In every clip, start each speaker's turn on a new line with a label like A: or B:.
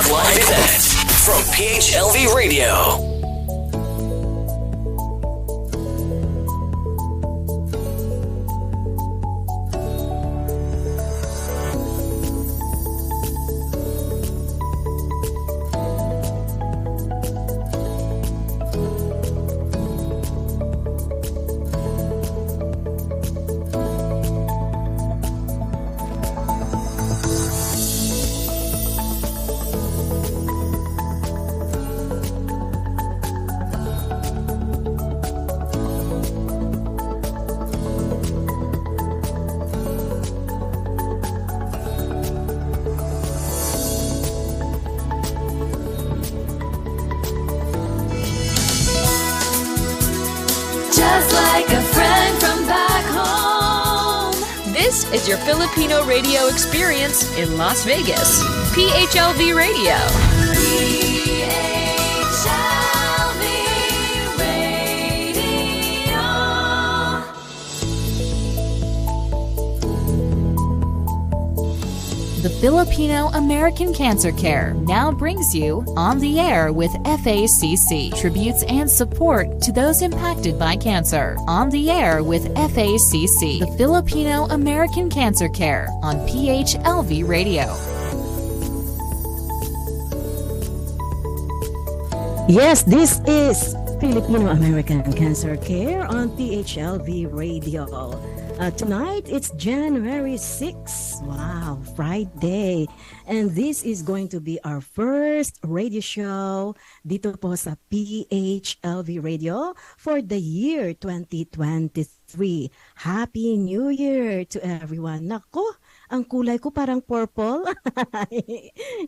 A: Live event from PHLV Radio.
B: Just like a friend from back home.
C: This is your Filipino radio experience in Las Vegas. PHLV Radio.
B: PHLV Radio.
D: The Filipino American Cancer Care now brings you On the Air with FACC, tributes and support to those impacted by cancer. On the Air with FACC, the Filipino American Cancer Care on PHLV Radio.
E: Yes, this is Filipino American Cancer Care on PHLV Radio. Tonight, it's January 6. Wow, Friday. And this is going to be our first radio show dito po sa PHLV Radio for the year 2023. Happy New Year to everyone. Nako, ang kulay ko parang purple.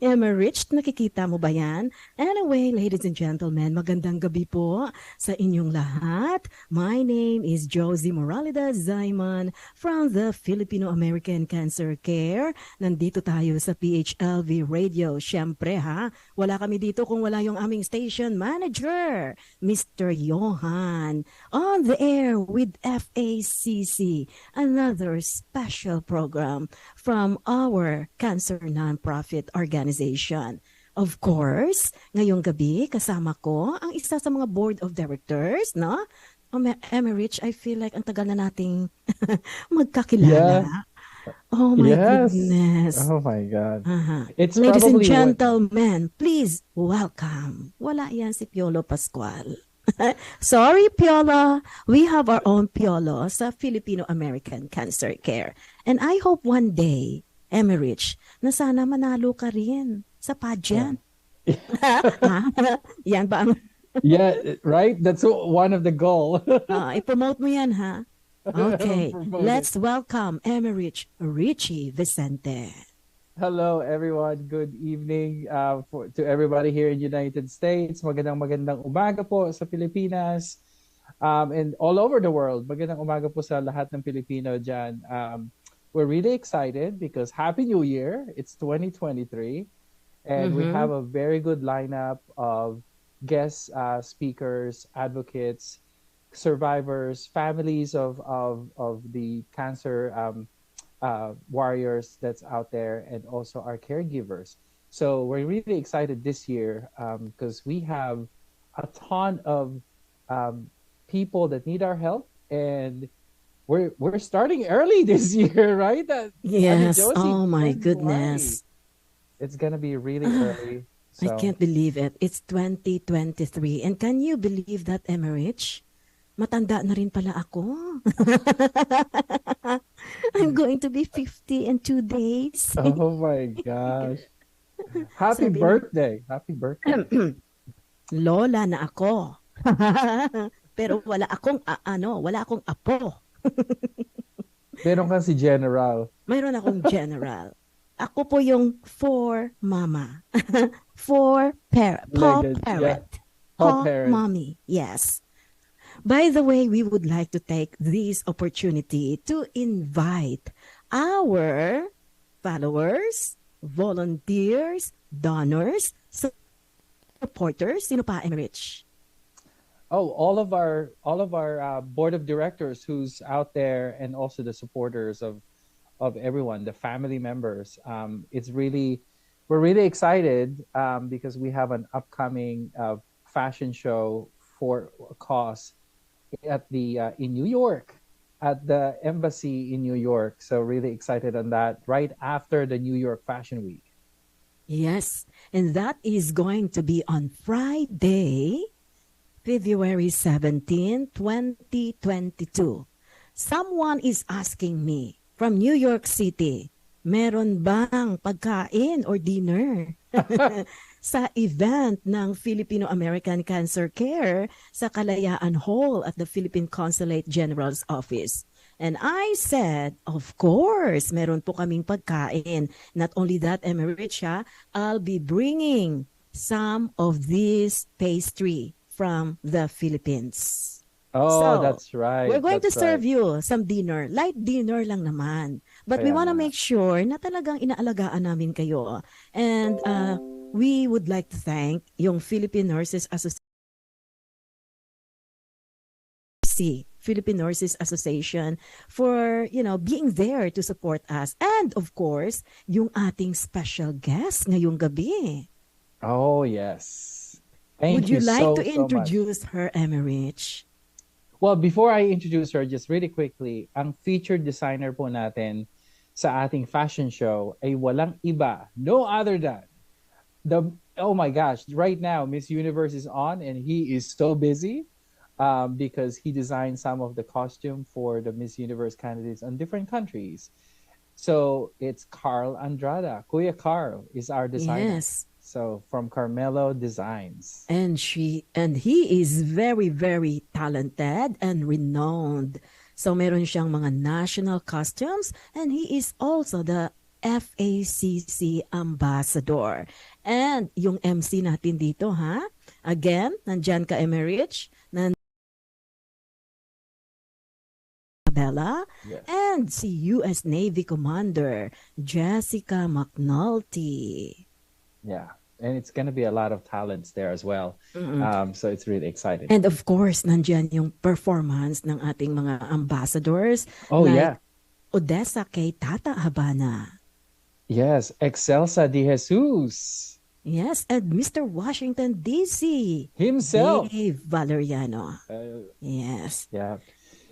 E: Am I rich? Nakikita mo ba yan? Anyway, ladies and gentlemen, magandang gabi po sa inyong lahat. My name is Josie Moralida Zayman from the Filipino American Cancer Care. Nandito tayo sa PHLV Radio. Siyempre ha, wala kami dito kung wala yung aming station manager, Mr. Johan. On the air with FACC, another special program from our cancer nonprofit organization. Of course, ngayong gabi kasama ko ang isa sa mga board of directors, no? Emerich, I feel like ang tagal na nating magkakilala.
F: Yeah.
E: Oh my
F: Yes.
E: goodness.
F: Oh my God. It's
E: Ladies and
F: probably
E: gentlemen, please welcome. Wala yan si Piolo Pascual. Sorry, Piolo. We have our own Piolo sa Filipino American Cancer Care. And I hope one day, Emerich, na sana manalo ka rin sa pageant. Yan ba ang...
F: Yeah, right? That's one of the goal.
E: I-promote mo yan, ha? Okay.
F: Promote
E: Let's welcome Emerich Richie Vicente.
F: Hello, everyone. Good evening to everybody here in the United States. Magandang umaga po sa Pilipinas and all over the world. Magandang umaga po sa lahat ng Pilipino dyan. We're really excited because Happy New Year. It's 2023. And we have a very good lineup of guest speakers, advocates, survivors, families of the cancer warriors that's out there, and also our caregivers. So we're really excited this year because we have a ton of people that need our help, and we're starting early this year, right?
E: Yes.
F: Josie,
E: Oh my
F: don't
E: goodness.
F: worry. It's gonna be really early.
E: I
F: So,
E: can't believe it. It's 2023. And can you believe that, Emerich? Matanda na rin pala ako. I'm going to be 50 in 2 days.
F: oh my gosh. Happy
E: Sabi-
F: birthday. Happy birthday.
E: Lola na ako. Pero wala akong apo.
F: Meron kang si General.
E: Mayroon akong general. Ako po yung for mama. For parent. Paw
F: Legged,
E: parent.
F: Paw parent.
E: mommy. Yes. By the way, we would like to take this opportunity to invite our followers, volunteers, donors, supporters. Sino pa, Emerich?
F: Oh, all of our board of directors who's out there, and also the supporters of everyone, the family members. We're we're really excited because we have an upcoming fashion show for a cause at the in New York at the embassy in New York. So really excited on that right after the New York Fashion Week.
E: Yes, and that is going to be on Friday, February 17, 2022. Someone is asking me from New York City, meron bang pagkain or dinner sa event ng Filipino American Cancer Care sa Kalayaan Hall at the Philippine Consulate General's Office? And I said, of course, meron po kaming pagkain. Not only that, Emeritia, I'll be bringing some of this pastry from the Philippines.
F: Oh,
E: So,
F: that's right.
E: we're going to
F: That's
E: serve
F: right.
E: you some dinner. Light dinner lang naman. But we
F: Kaya
E: want to
F: nga.
E: make sure na talagang inaalagaan namin kayo. And we would like to thank yung Philippine Nurses Association for, being there to support us. And of course, yung ating special guest ngayong gabi.
F: Oh, yes. Thank
E: Would you like
F: so,
E: to
F: so much.
E: introduce her, Emerich?
F: Well, before I introduce her, just really quickly, ang featured designer po natin sa ating fashion show ay walang iba, no other than oh my gosh, right now, Miss Universe is on and he is so busy because he designed some of the costume for the Miss Universe candidates in different countries. So it's Carl Andrada. Kuya Carl is our designer.
E: Yes.
F: So from Carmelo Designs.
E: And he is very, very talented and renowned. So meron siyang mga national costumes and he is also the FACC ambassador. And yung MC natin dito, ha? Again, nandyan ka, Emerich, Bella,
F: Yes.
E: and si US Navy Commander Jessica McNulty.
F: Yeah. And it's going to be a lot of talents there as well. So it's really exciting.
E: And of course, nandyan yung performance ng ating mga ambassadors.
F: Oh,
E: like
F: yeah.
E: Odessa kay Tata Habana.
F: Yes. Excelsa de Jesus
E: Yes, and Mr. Washington, D.C.
F: himself.
E: Dave Valeriano. Yes.
F: Yeah.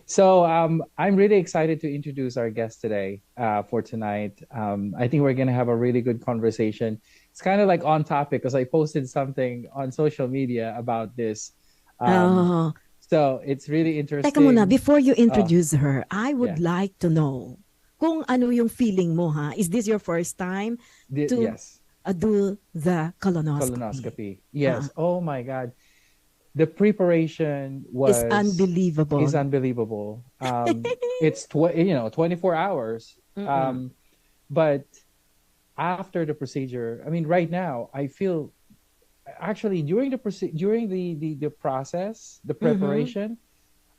F: So I'm really excited to introduce our guest today for tonight. I think we're going to have a really good conversation. It's kind of like on topic because I posted something on social media about this. So it's really interesting.
E: Teka muna, before you introduce her, I would like to know kung ano yung feeling mo, ha? Is this your first time to
F: yes.
E: Do the colonoscopy?
F: Colonoscopy. Yes. Oh my God. The preparation was
E: unbelievable.
F: Is unbelievable. It's 24 hours. But after the procedure, I mean, right now I feel actually during the process, the preparation,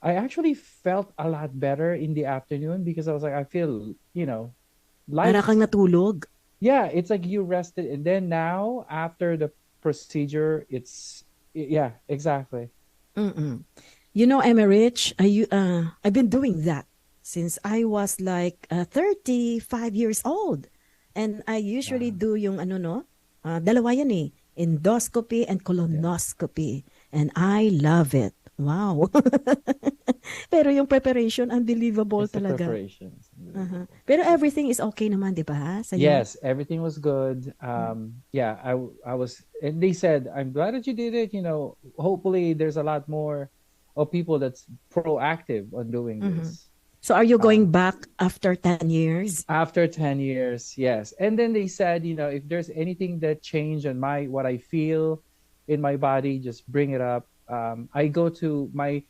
F: I actually felt a lot better in the afternoon because I was like, I feel, light.
E: Para kang natulog.
F: Yeah, it's like you rested, and then now after the procedure, yeah, exactly.
E: You know, Emerich, I've been doing that since I was like 35 years old. And I usually do yung dalawa yan eh, endoscopy and colonoscopy. And I love it. Wow. Pero yung preparation, unbelievable
F: It's
E: talaga.
F: The preparation.
E: Pero everything is okay naman, di ba?
F: Yes, everything was good. Yeah, I was, and they said, I'm glad that you did it. Hopefully there's a lot more of people that's proactive on doing this.
E: So are you going back after 10 years?
F: After 10 years, yes. And then they said, if there's anything that changed on what I feel in my body, just bring it up. I go to my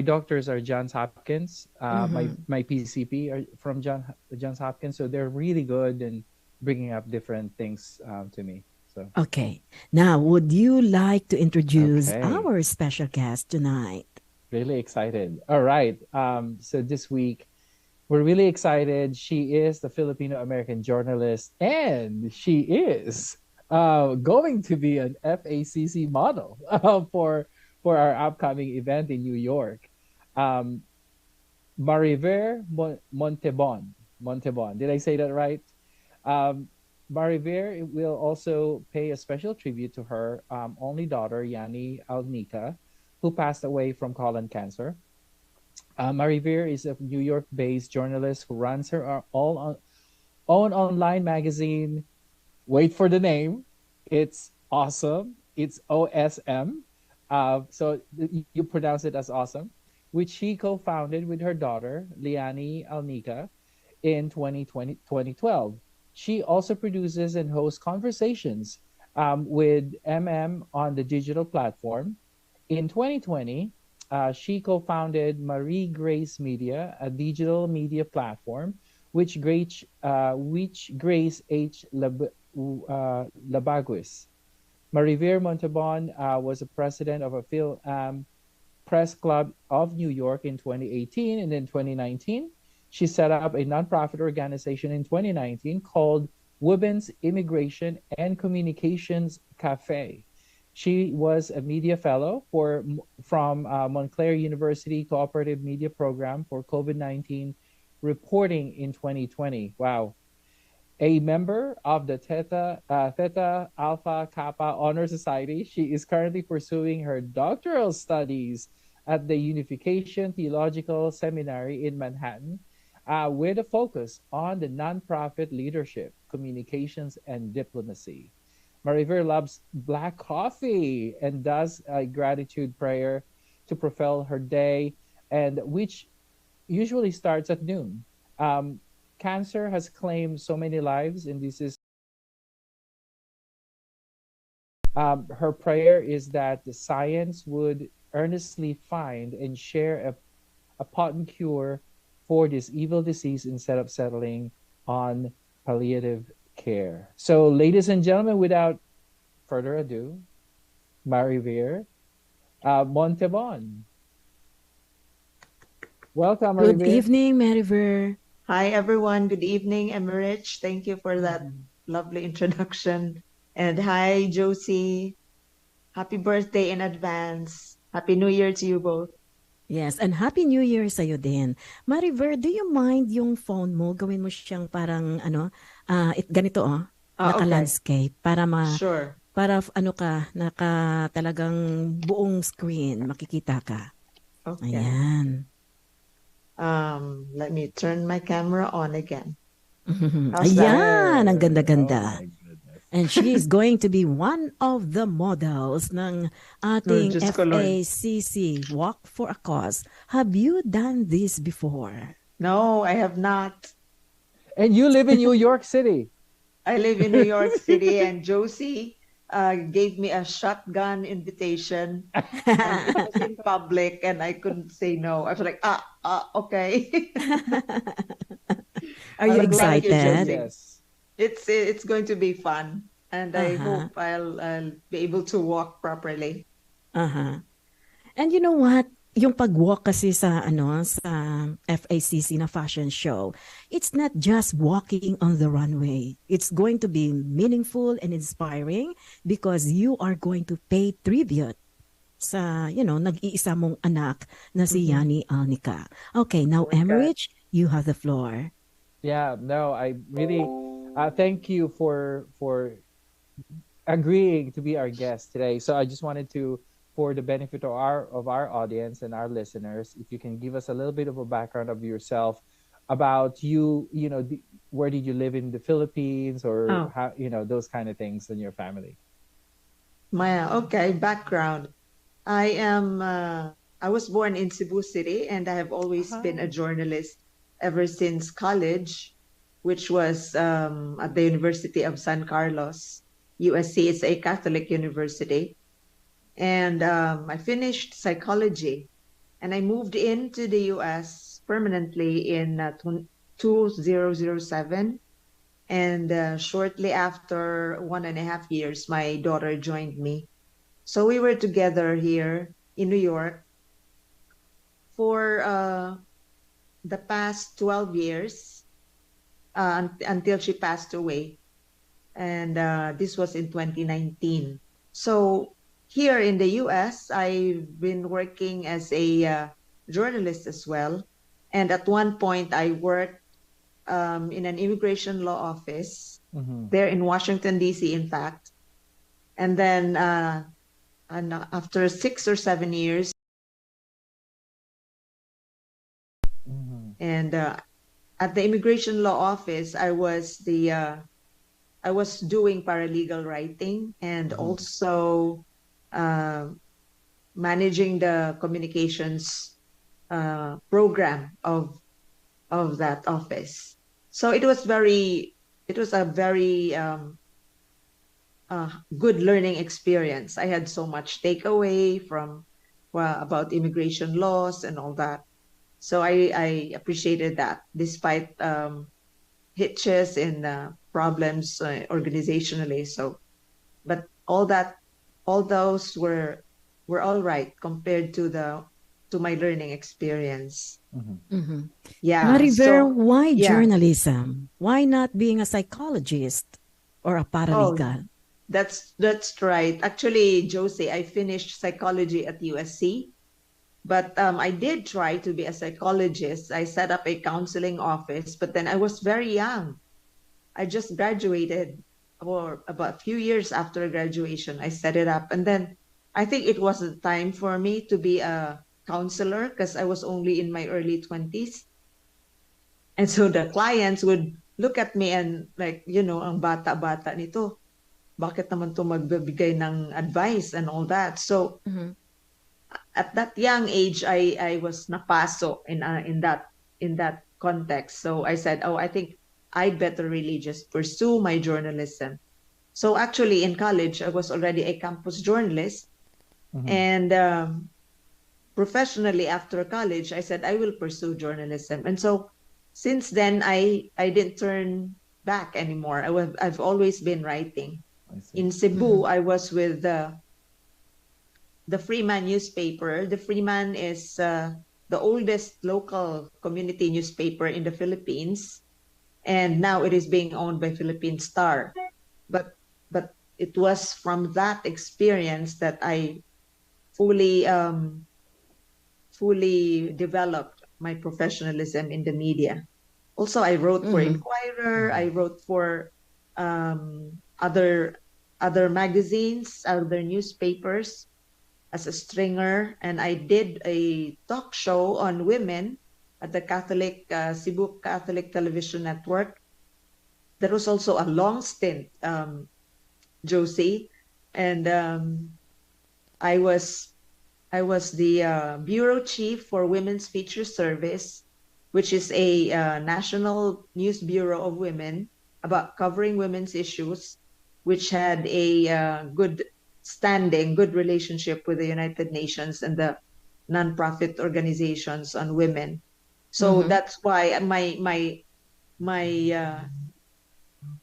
F: doctors are Johns Hopkins. My PCP are from Johns Hopkins, so they're really good in bringing up different things to me. So
E: okay, now would you like to introduce our special guest tonight?
F: Really excited. All right. So this week we're really excited. She is the Filipino American journalist, and she is going to be an FACC model for our upcoming event in New York. Mariver Montebon. Did I say that right? Mariver will also pay a special tribute to her only daughter, Yani Alnica, who passed away from colon cancer. Mariver is a New York-based journalist who runs her own online magazine. Wait for the name. It's awesome. It's OSM. You pronounce it as awesome, which she co-founded with her daughter, Liani Alnica, in 2012. She also produces and hosts conversations with MM on the digital platform. In 2020, she co-founded Marie Grace Media, a digital media platform, which Grace H. Labaguis. Mariver Montalban was a president of a Fil-Am Press Club of New York in 2018, and in 2019, she set up a nonprofit organization in 2019 called Women's Immigration and Communications Cafe. She was a media fellow from Montclair University Cooperative Media Program for COVID-19 reporting in 2020. Wow. A member of the Theta Alpha Kappa Honor Society, she is currently pursuing her doctoral studies at the Unification Theological Seminary in Manhattan, with a focus on the nonprofit leadership, communications, and diplomacy. Mariver loves black coffee and does a gratitude prayer to propel her day, and which usually starts at noon. Cancer has claimed so many lives, and this is her prayer is that the science would earnestly find and share a potent cure for this evil disease instead of settling on palliative care. So, ladies and gentlemen, without further ado, Mariver Montalban. Welcome, Mariver.
E: Good evening, Mariver.
G: Hi, everyone. Good evening, Emmerich. Thank you for that lovely introduction. And hi, Josie. Happy birthday in advance. Happy New Year to you both.
E: Yes, and Happy New Year sa'yo din. Mariver, do you mind yung phone mo? Gawin mo siyang parang ganito naka-landscape para
G: Sure.
E: para talagang buong screen makikita ka.
G: Okay.
E: Ayan.
G: Let me turn my camera on again.
E: Ayan, ang ganda-ganda.
F: Oh, my goodness.
E: And she is going to be one of the models ng ating
G: Diyos ko, Lord.
E: FACC, Walk for a Cause. Have you done this before?
G: No, I have not.
F: And you live in New York City.
G: I live in New York City, and Josie gave me a shotgun invitation. And it was in public, and I couldn't say no. I was like, okay.
E: Are you
G: Thank you,
E: excited?
G: Josie.
F: Yes.
G: It's going to be fun, and I hope I'll be able to walk properly.
E: And you know what? Yung pag-walk kasi sa FACC na fashion show, it's not just walking on the runway. It's going to be meaningful and inspiring because you are going to pay tribute sa, nag-iisa mong anak na si Yani Alnica. Okay, now Emmerich, you have the floor.
F: Yeah, no, I really thank you for agreeing to be our guest today. So I just wanted to, for the benefit of our audience and our listeners, if you can give us a little bit of a background of yourself, about you, where did you live in the Philippines, or how, those kind of things in your family.
G: Okay, background. I was born in Cebu City, and I have always been a journalist ever since college, which was at the University of San Carlos, USC. It's a Catholic university. And I finished psychology, and I moved into the US permanently in 2007. And shortly after 1.5 years, my daughter joined me. So we were together here in New York for the past 12 years until she passed away. And this was in 2019. So here in the US, I've been working as a journalist as well. And at one point, I worked in an immigration law office there in Washington, D.C., in fact. And then after 6 or 7 years, and at the immigration law office, I was doing paralegal writing and also managing the communications program of that office. So it was a very good learning experience. I had so much takeaway from about immigration laws and all that. So I appreciated that, despite hitches and problems organizationally. So, but all those were all right compared to my learning experience. Yeah.
E: Mariver, why
G: yeah.
E: journalism? Why not being a psychologist or a paralegal?
G: That's right. Actually, Josie, I finished psychology at USC, but I did try to be a psychologist. I set up a counseling office, but then I was very young. I just graduated, or about a few years after graduation, I set it up. And then I think it wasn't time for me to be a counselor because I was only in my early 20s. And so the clients would look at me and like, ang bata-bata nito. Bakit naman to magbibigay ng advice and all that? So at that young age, I was napaso in that context. So I said, I think I'd better really just pursue my journalism. So actually in college, I was already a campus journalist. And professionally after college, I said, I will pursue journalism. And so since then, I didn't turn back anymore. I've always been writing. In Cebu, I was with the Freeman newspaper. The Freeman is the oldest local community newspaper in the Philippines. And now it is being owned by Philippine Star. But it was from that experience that I fully developed my professionalism in the media. Also, I wrote for Inquirer. I wrote for other magazines, other newspapers as a stringer, and I did a talk show on women at the Cebu Catholic Television Network. That was also a long stint, Josie, and I was the bureau chief for Women's Feature Service, which is a national news bureau of women about covering women's issues, which had a good standing, good relationship with the United Nations and the nonprofit organizations on women. So that's why my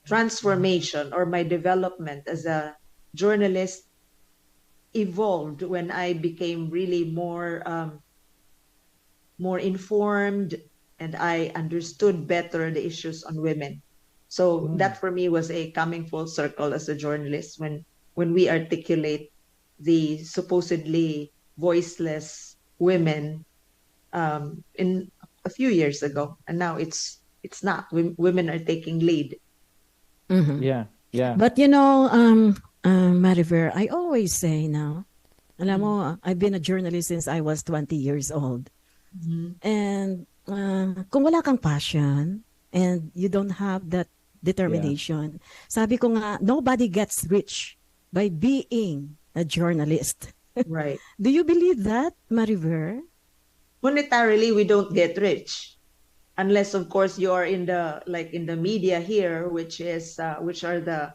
G: transformation or my development as a journalist evolved when I became really more informed, and I understood better the issues on women. So that for me was a coming full circle as a journalist when we articulate the supposedly voiceless women in a few years ago, and now it's not. Women are taking lead.
F: Yeah.
E: But Mariver, I always say now, alam mo, I've been a journalist since I was 20 years old. And kung wala kang passion and you don't have that determination, sabi ko nga, nobody gets rich by being a journalist.
G: Right.
E: Do you believe that, Mariver?
G: Monetarily, we don't get rich. Unless, of course, you're in the media here, which are the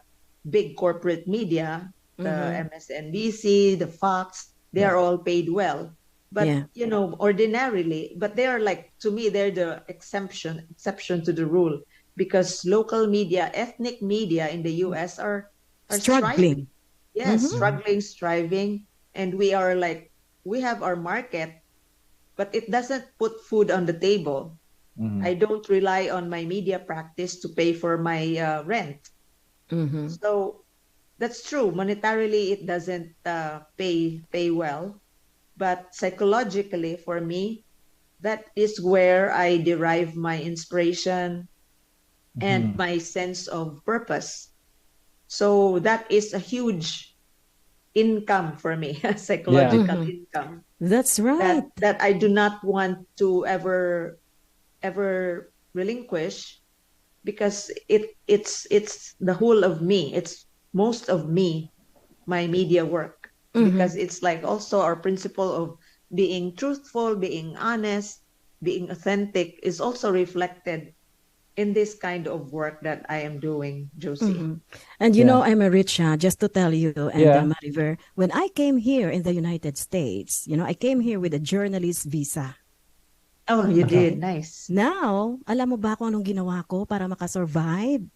G: big corporate media, the MSNBC, the FACC, they are all paid well. But ordinarily, but they are to me, they're the exception to the rule, because local media, ethnic media in the US are
E: struggling.
G: Yes, struggling, striving, and we have our market, but it doesn't put food on the table. I don't rely on my media practice to pay for my rent. So that's true. Monetarily, it doesn't pay well, but psychologically, for me, that is where I derive my inspiration, and my sense of purpose. So that is a huge income for me, psychological income.
E: That's right.
G: That I do not want to ever relinquish, because it's the whole of me. It's most of me, my media work, because it's like also our principle of being truthful, being honest, being authentic is also reflected in this kind of work that I am doing, Josie.
E: And I'm a rich, just to tell you, and Mariver, when I came here in the United States, I came here with a journalist visa.
G: Oh, you did. Nice.
E: Now, alam mo ba kung anong ginawa ko para makasurvive?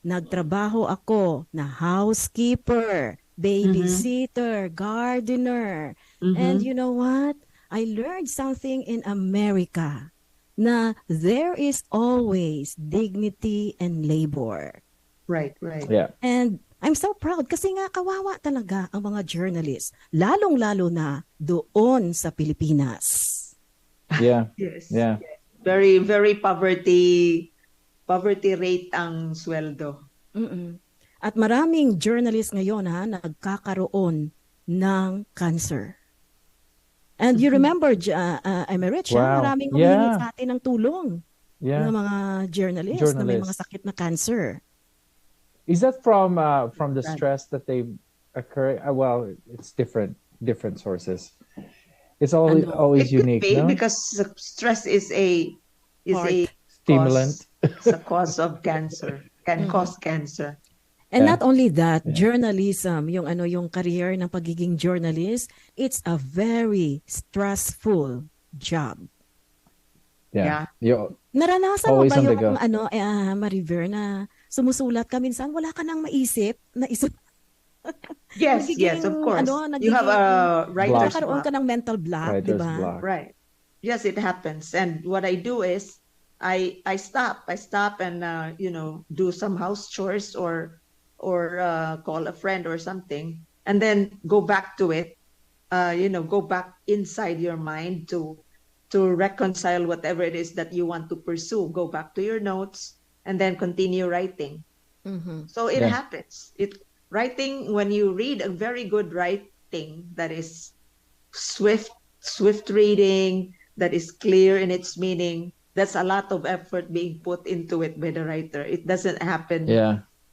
E: Nagtrabaho ako na housekeeper, babysitter, gardener. And you know what? I learned something in America na there is always dignity and labor.
G: Right.
F: Yeah.
E: And I'm so proud kasi nga kawawa talaga ang mga journalists, lalong-lalo na doon sa Pilipinas.
F: Yeah.
G: Yes.
F: Yeah.
G: Very, very poverty rate ang sweldo.
E: At maraming journalists ngayon nagkakaroon ng cancer. And you remember, I'm a rich, maraming humingi sa atin ng tulong ng mga journalists na may mga sakit na cancer.
F: Is that from the stress that they occur? Well, it's different sources. It's always unique,
G: be,
F: no?
G: Because stress is a
F: stimulant.
G: It's a cause of cancer. Can cause cancer.
E: And not only that, journalism, yung career ng pagiging journalist, it's a very stressful job.
F: Yeah.
E: Naranasan mo
F: Always
E: ba
F: on the
E: yung
F: go.
E: Mariver, na sumusulat ka minsan, wala ka nang maisip na isip?
G: Yes, of course. You have a writer's
E: Nagkakaroon ka
G: block.
E: ng mental block, di ba?
F: block.
G: Right. Yes, it happens. And what I do is I stop and do some house chores or call a friend or something, and then go back to it. Go back inside your mind to reconcile whatever it is that you want to pursue. Go back to your notes and then continue writing. So it happens. Writing, when you read a very good writing that is swift reading, that is clear in its meaning, that's a lot of effort being put into it by the writer. It doesn't happen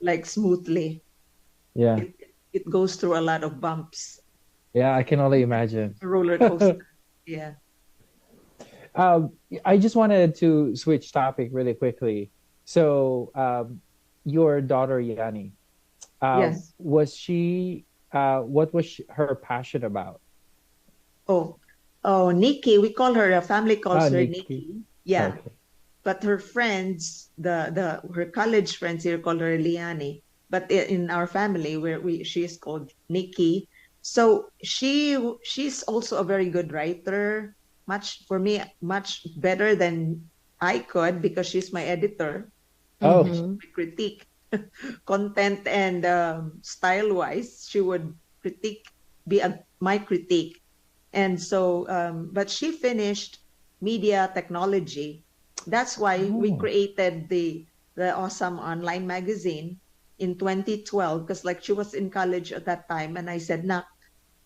G: like smoothly.
F: Yeah.
G: It goes through a lot of bumps.
F: Yeah, I can only imagine.
G: A roller coaster. Yeah.
F: I just wanted to switch topic really quickly. So, your daughter Yanni,
G: Yes.
F: was she? What was her passion about?
G: Oh, Nikki. We call her. Family calls her
F: Nikki.
G: Nikki. Yeah.
F: Okay.
G: But her friends, her college friends here call her Liani. But in our family, she is called Nikki. So she's also a very good writer. Much better than I could, because she's my editor.
F: Oh.
G: She would critique content and style wise. She would be my critique. And so, but she finished media technology. That's why we created the awesome online magazine in 2012, because like she was in college at that time, and I said,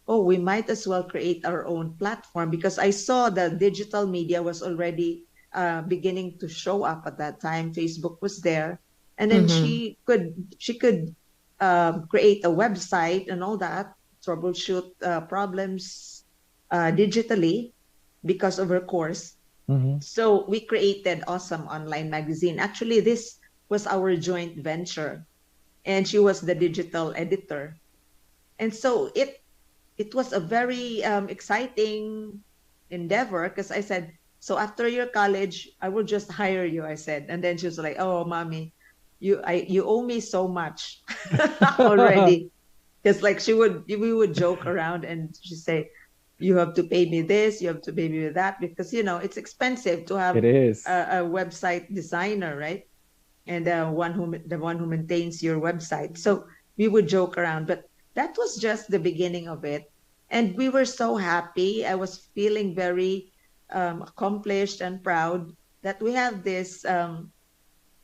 G: we might as well create our own platform, because I saw the digital media was already beginning to show up at that time. Facebook was there, and then she could create a website and all that, troubleshoot problems digitally because of her course. So we created Awesome Online Magazine. Actually, this was our joint venture, and she was the digital editor. And so it was a very exciting endeavor, because I said, so after your college, I will just hire you, I said. And then she was like, oh, mommy, you owe me so much already. Because like we would joke around, and she'd say, you have to pay me this, you have to pay me that, because it's expensive to have a website designer, right? And the one who maintains your website. So we would joke around, but that was just the beginning of it, and we were so happy. I was feeling very accomplished and proud that we have this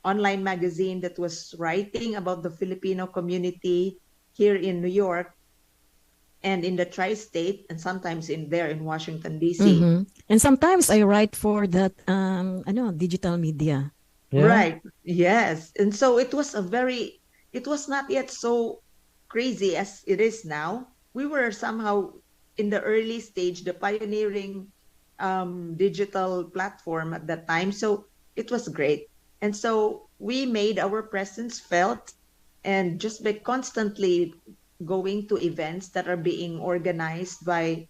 G: online magazine that was writing about the Filipino community here in New York and in the tri-state, and sometimes in Washington D.C.
E: And sometimes I write for that digital media.
F: Yeah.
G: Right. Yes. And so it was not yet so crazy as it is now. We were somehow in the early stage, the pioneering digital platform at that time. So it was great. And so we made our presence felt, and just by constantly going to events that are being organized by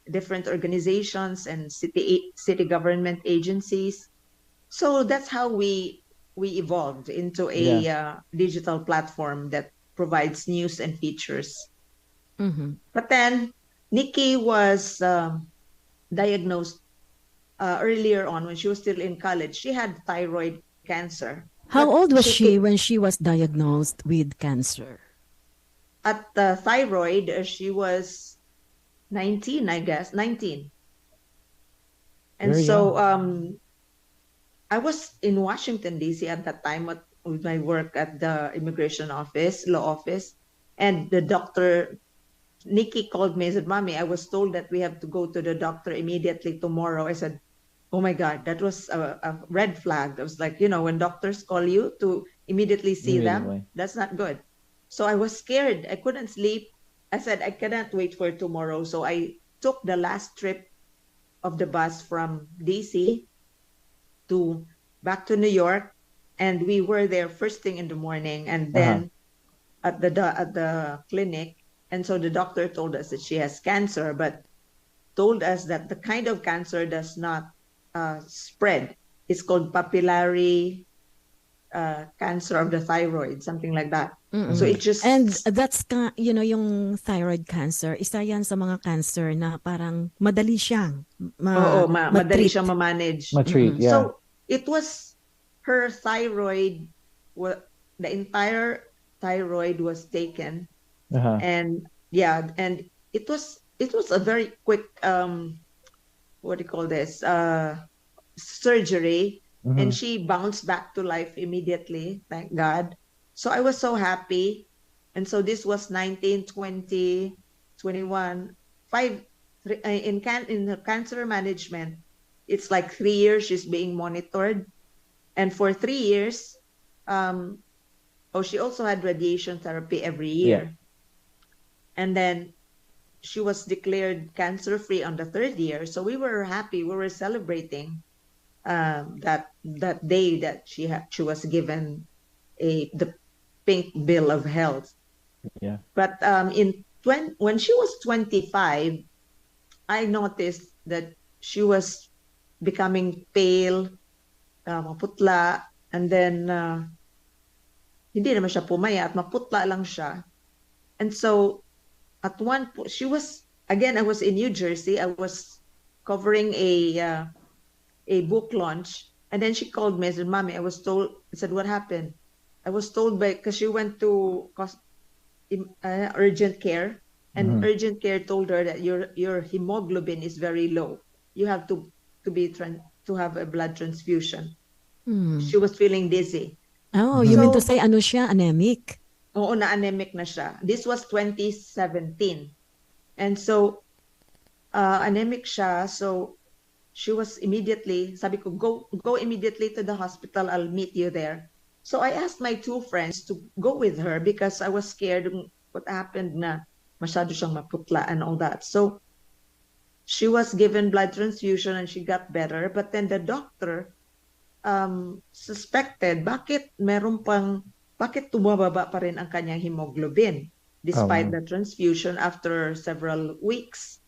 G: different organizations and city government agencies. So that's how we evolved into a digital platform that provides news and features. But then Nikki was diagnosed earlier on when she was still in college. She had thyroid cancer.
E: How
G: But
E: old was she when she was diagnosed with cancer?
G: At the thyroid, she was 19, I guess, 19. And
F: Very
G: so
F: young.
G: I was in Washington, D.C. at that time with my work at the immigration office, law office. And the doctor, Nikki, called me and said, Mommy, I was told that we have to go to the doctor immediately tomorrow. I said, oh my God, that was a red flag. I was like, when doctors call you to immediately see them, that's not good. So I was scared. I couldn't sleep. I said, I cannot wait for tomorrow. So I took the last trip of the bus from DC back to New York, and we were there first thing in the morning, and then at the clinic. And so the doctor told us that she has cancer, but told us that the kind of cancer does not spread. It's called papillary cancer of the thyroid, something like that. So it just...
E: And that's, yung thyroid cancer, isa yan sa mga cancer na parang madali siyang
G: madali siyang ma-manage.
F: Ma-treat, yeah.
G: So it was her thyroid, the entire thyroid was taken. And and it was a very quick what do you call this, surgery. And she bounced back to life immediately, thank God. So I was so happy. And so this was 19, 20, 21, in her cancer management, it's like 3 years she's being monitored. And for 3 years, she also had radiation therapy every year.
F: Yeah.
G: And then she was declared cancer-free on the 3rd year. So we were happy. We were celebrating that day that she was given the pink bill of health.
F: Yeah.
G: But when she was 25, I noticed that she was becoming pale, maputla, and then hindi naman siya pumayat, maputla lang siya. And so at one point, I was in New Jersey. I was covering a book launch, and then she called me and said, Mommy, I said, what happened? I was told because she went to urgent care, and urgent care told her that your hemoglobin is very low. You have to have a blood transfusion. She was feeling dizzy.
E: Oh, you mean to say siya, anemic?
G: Oo, na-anemic na siya. This was 2017. And so, anemic siya. So, she was immediately, sabi ko, go immediately to the hospital. I'll meet you there. So, I asked my 2 friends to go with her because I was scared what happened na masyado siyang maputla and all that. So, she was given blood transfusion and she got better. But then the doctor suspected bakit tumababa pa rin ang kanyang hemoglobin despite the transfusion after several weeks.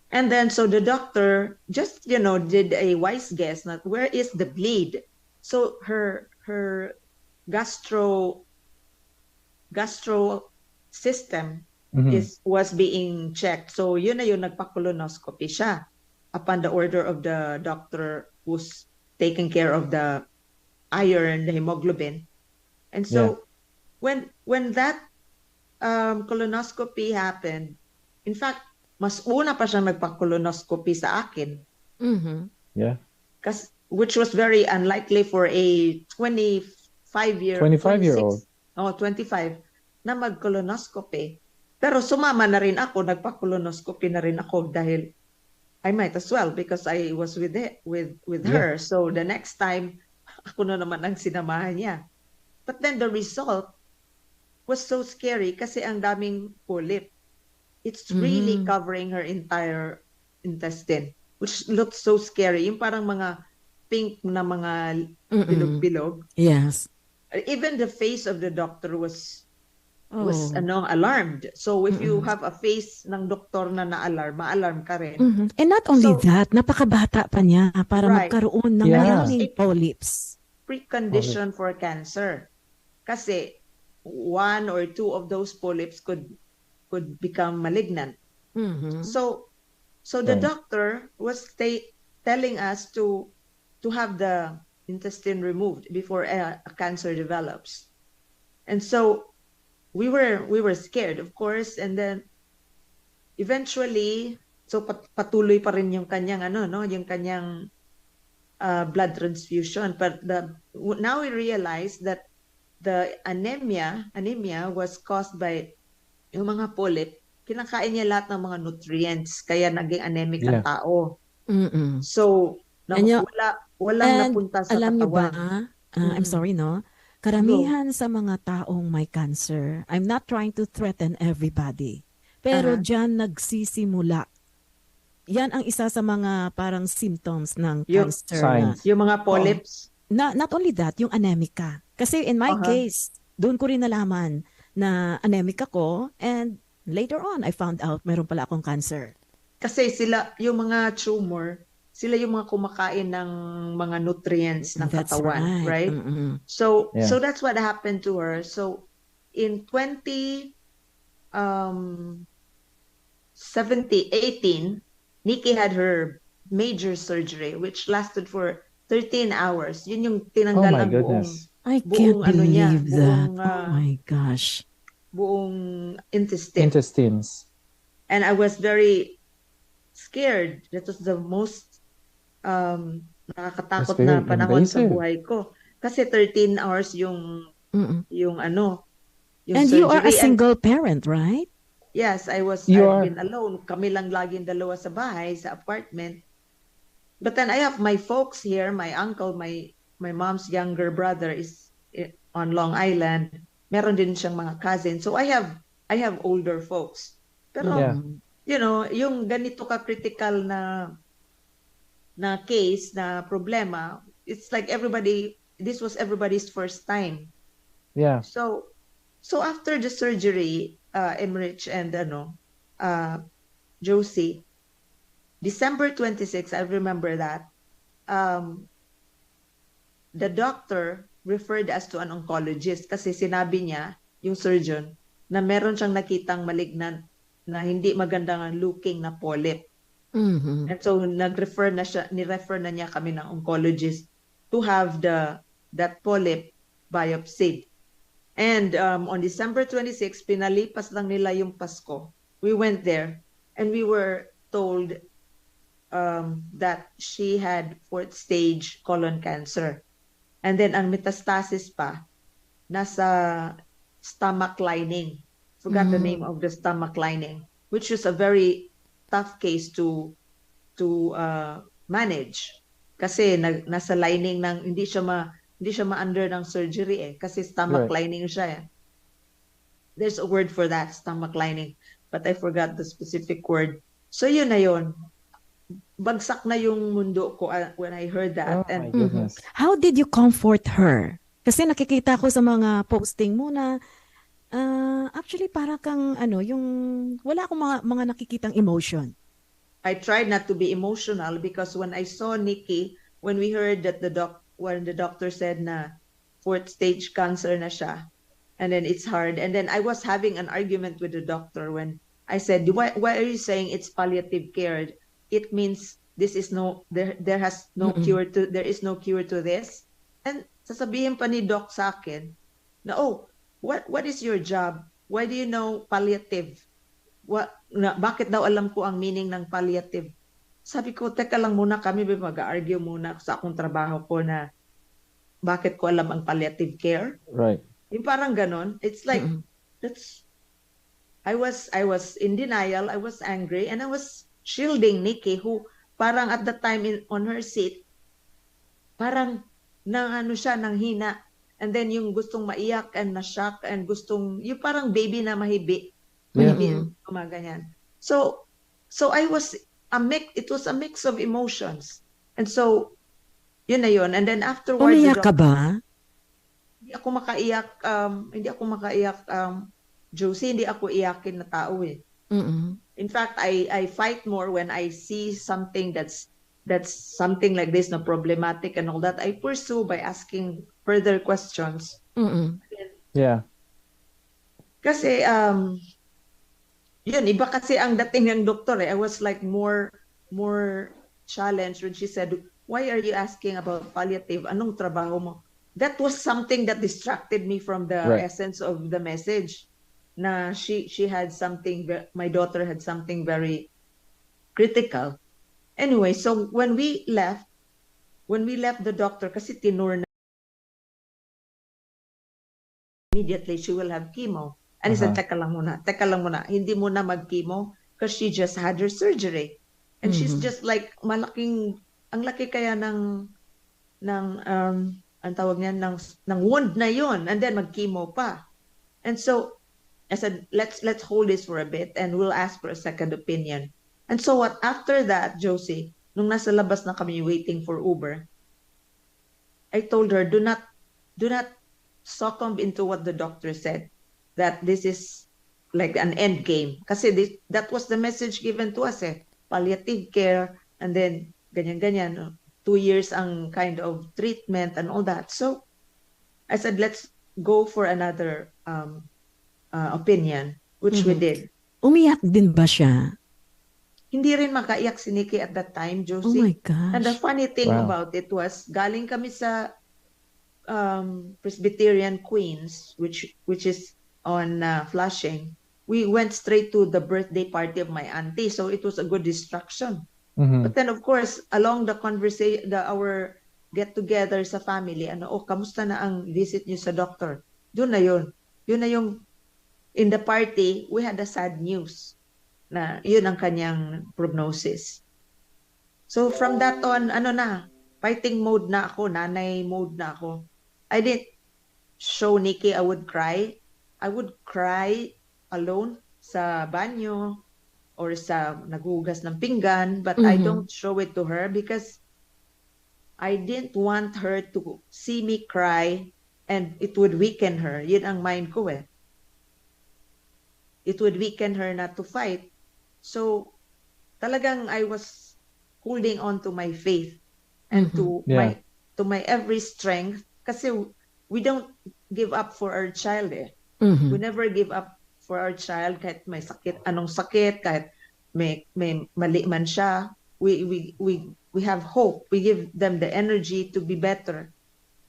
G: And then so the doctor just did a wise guess, not where is the bleed. So her gastro system was being checked. So yun na yung nagpa-colonoscopy siya upon the order of the doctor who's taking care of the iron, the hemoglobin. And so when that colonoscopy happened, in fact, mas una pa siyang nagpa-colonoscopy sa akin.
F: Yeah.
G: which was very unlikely for a
F: 25-year-old.
G: 25 na mag-colonoscopy. Pero sumama na rin ako, nagpa-colonoscopy na rin ako dahil I might as well because I was with her. So the next time, ako na naman ang sinamahan niya. But then the result was so scary kasi ang daming polyp. It's really covering her entire intestine, which looked so scary. Yung parang mga pink na mga bilog-bilog.
E: Yes.
G: Even the face of the doctor was alarmed. So if you have a face ng doktor na ma-alarm ka rin.
E: And not only that, napakabata pa niya para magkaroon ng maraming polyps.
G: Precondition for cancer. Kasi one or two of those polyps could become malignant. So the doctor was telling us to have the intestine removed before a cancer develops. And so we were scared, of course, and then eventually patuloy pa rin yung kanyang yung kanyang blood transfusion, but now we realize that the anemia was caused by yung mga polyp. Kinakain niya lahat ng mga nutrients kaya naging anemic ang tao. So walang napunta sa
E: alam
G: katawan.
E: Niyo ba, I'm sorry, karamihan sa mga taong may cancer, I'm not trying to threaten everybody, pero dyan nagsisimula. Yan ang isa sa mga parang symptoms ng cancer.
G: Yung mga polyps.
E: Not only that, yung anemic ka. Kasi in my case, doon ko rin nalaman na anemic ako, and later on, I found out meron pala akong cancer.
G: Kasi sila, yung mga tumor, sila yung mga kumakain ng mga nutrients ng katawan, right? So that's what happened to her. So in 2018, Nikki had her major surgery which lasted for 13 hours. Yun yung tinanggal ang buong
E: I can't believe that. Oh my gosh.
G: Buong intestines. And I was very scared. That was the most nakakatakot na panahon sa buhay ko. Kasi 13 hours yung
E: and
G: surgery.
E: You are a single parent, right?
G: Yes, I've been alone. Kami lang laging dalawa sa bahay, sa apartment. But then I have my folks here, my uncle, my mom's younger brother is on Long Island. Meron din siyang mga cousins. So I have older folks. Pero yung ganito ka critical na case, na problema, it's like this was everybody's first time.
F: Yeah.
G: So after the surgery, Emrich and Josie, December 26, I remember that, the doctor referred us to an oncologist kasi sinabi niya, yung surgeon, na meron siyang nakitang malignant na hindi magandang looking na polyp. And so nirefer na niya kami ng oncologist to have that polyp biopsied. And on December 26, pinalipas lang nila yung Pasko. We went there and we were told that she had 4th stage colon cancer. And then ang metastasis pa nasa stomach lining. Forgot the name of the stomach lining, which was a very tough case to manage kasi nasa lining ng hindi siya ma-under ng surgery kasi stomach lining siya. There's a word for that, stomach lining, but I forgot the specific word. So yun na yun. Bagsak na yung mundo ko when I heard that.
F: My goodness.
E: How did you comfort her? Kasi nakikita ko sa mga posting mo na actually para kang yung wala akong mga nakikitang emotion.
G: I tried not to be emotional because when I saw Nikki, when we heard that when the doctor said na 4th stage cancer na siya, and then it's hard, and then I was having an argument with the doctor when I said, why are you saying it's palliative care? It means there is no cure to this. And sasabihin pa ni doc sa akin na what is your job? Why do you know palliative? Bakit daw alam ko ang meaning ng palliative? sabi ko, teka lang muna, kami mag-argue muna sa akong trabaho ko na bakit ko alam ang palliative care.
F: Right.
G: Yung parang ganon. It's like, that's, I was in denial, I was angry, and I was shielding Nikki, who parang at the time on her seat, parang nang ano siya, nang hina. And then yung gustong maiyak and na-shock and gustong, yung parang baby na mahibi. Mahibi, gumaganyan. So I was, it was a mix of emotions. And so, yun na yun. And then afterwards,
E: Umiyak ka ba?
G: hindi ako makaiyak, Josie, hindi ako iyakin na tao eh. In fact, I fight more when I see something that's something like this, na problematic and all that. I pursue by asking further questions.
F: Yeah.
G: Kasi, yun, iba kasi ang dating ng doktor eh. I was like more challenged when she said, why are you asking about palliative? Anong trabaho mo? That was something that distracted me from the essence of the message. Na she had something, my daughter had something very critical. Anyway, so when we left the doctor, kasi tinur na immediately she will have chemo. And he said, teka lang muna, hindi muna mag-chemo because she just had her surgery. And she's just like, ang laki kaya ng ang tawag niya, ng wound na yon, and then mag-chemo pa. And so, I said, let's hold this for a bit and we'll ask for a second opinion. And so what, after that, Josie, nung nasa labas na kami waiting for Uber, I told her, do not succumb into what the doctor said, that this is like an end game. Kasi that was the message given to us eh. Palliative care, and then ganyan-ganyan, 2 years ang kind of treatment and all that. So I said, let's go for another opinion, which we did.
E: Umiyak din ba siya?
G: Hindi rin makaiyak si Nikki at that time, Josie.
E: Oh my gosh.
G: And the funny thing about it was, galing kami sa Presbyterian Queens, which is on Flushing. We went straight to the birthday party of my auntie, so it was a good distraction. But then, of course, along the conversation, our get-together sa family, kamusta na ang visit niyo sa doctor? Doon na yun. Yun na yung, in the party, we had a sad news na yun ang kanyang prognosis. So from that on, fighting mode na ako, nanay mode na ako. I didn't show Nikki I would cry. I would cry alone sa banyo or sa naghugas ng pinggan, but I don't show it to her because I didn't want her to see me cry and it would weaken her. Yun ang mind ko eh. It would weaken her not to fight. So talagang I was holding on to my faith and to my every strength, kasi we don't give up for our child eh. We never give up for our child kahit may sakit, anong sakit, kahit may mali man siya. We have hope. We give them the energy to be better.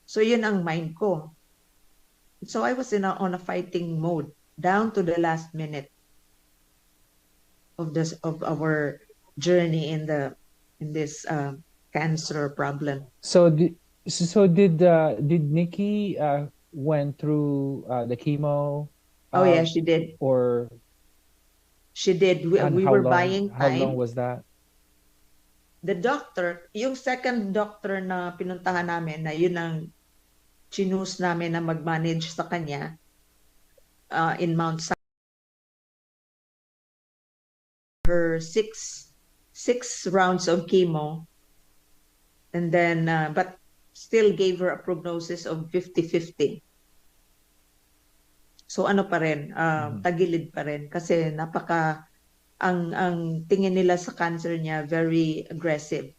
G: So yun ang mind ko. So I was on a fighting mode down to the last minute of our journey in this cancer problem.
F: So did Nikki went through the chemo?
G: Oh yeah, she did.
F: Or
G: she did. We were buying time.
F: How long was that?
G: The doctor, yung second doctor na pinuntahan namin, na yun ang chinus namin na mag-manage sa kanya in Mount Sinai. Her six rounds of chemo, and then but still gave her a prognosis of 50-50. So ano pa rin, tagilid pa rin kasi ang tingin nila sa cancer niya very aggressive.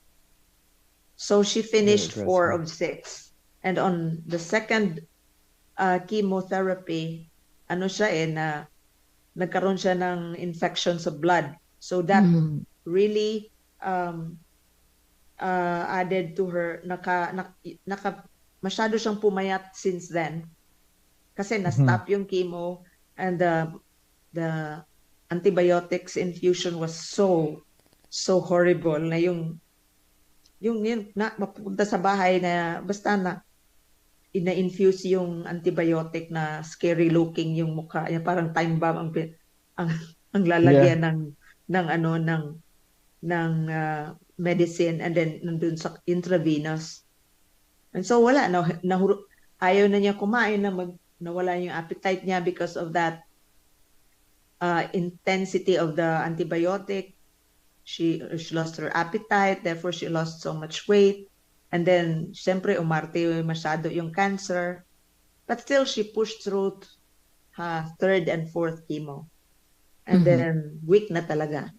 G: So she finished 4 of 6. And on the second chemotherapy, nagkaroon siya ng infection sa blood. So that really added to her, masyado siyang pumayat since then. Kasi na-stop yung chemo and the antibiotics infusion was so so horrible na yung na mapupunta sa bahay na basta na ina-infuse yung antibiotic na scary looking yung mukha niya, parang time bomb ang, ang lalagyan ng ano ng medicine, and then nandun sa intravenous. And so wala ayaw na niya kumain, nawala yung appetite niya because of that intensity of the antibiotic. She lost her appetite, therefore she lost so much weight. And then, siyempre, umarte masyado yung cancer. But still, she pushed through third and fourth chemo. And then, weak na talaga.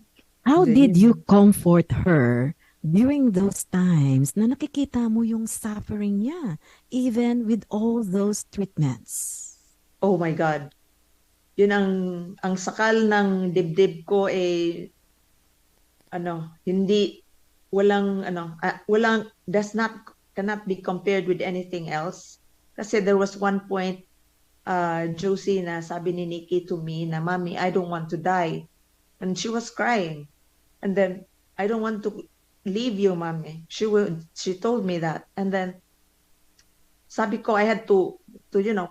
E: How did you comfort her during those times na nakikita mo yung suffering niya, even with all those treatments?
G: Oh my God. Yun ang sakal ng dibdib ko cannot be compared with anything else. Kasi there was one point, Josie, na sabi ni Nikki to me na, "Mommy, I don't want to die." And she was crying. And then, "I don't want to leave you, Mommy." She told me that. And then, sabi ko, I had to